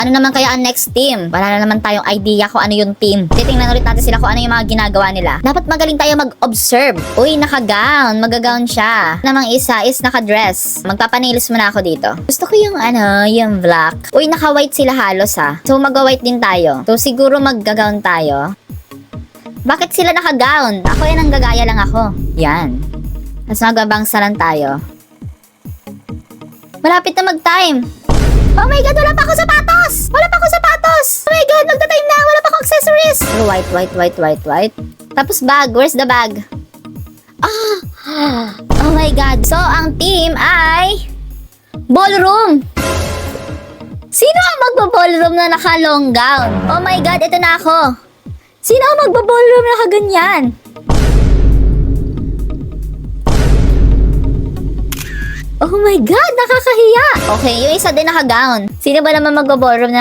Ano naman kaya ang next team? Wala na naman tayong idea kung ano yung team. Titingnan ulit natin sila kung ano yung mga ginagawa nila. Dapat magaling tayo mag-observe. Uy, naka-gown. Mag-gown siya. Namang isa is naka-dress. Magpapanilis muna ako dito. Gusto ko yung yung black. Uy, naka-white sila halos ha. So mag-white din tayo. So siguro mag-gown tayo. Bakit sila naka-gown? Ako yan, ang gagaya lang ako. Yan. Tapos magbabangsalan tayo. Malapit na mag-time. Oh my God, wala pa ako sapatos! Wala pa ako sapatos! Oh my God, magta-time na! Wala pa ako accessories! White. Tapos bag. Where's the bag? Oh my God. So, ang team ay ballroom. Sino ang magbo-ballroom na naka-long gown? Oh my God, ito na ako. Sino ang magbo-ballroom na naka-ganyan? Oh my God, nakakahiya. Okay, yung isa din naka-gown. Sino ba naman magbo-ballroom na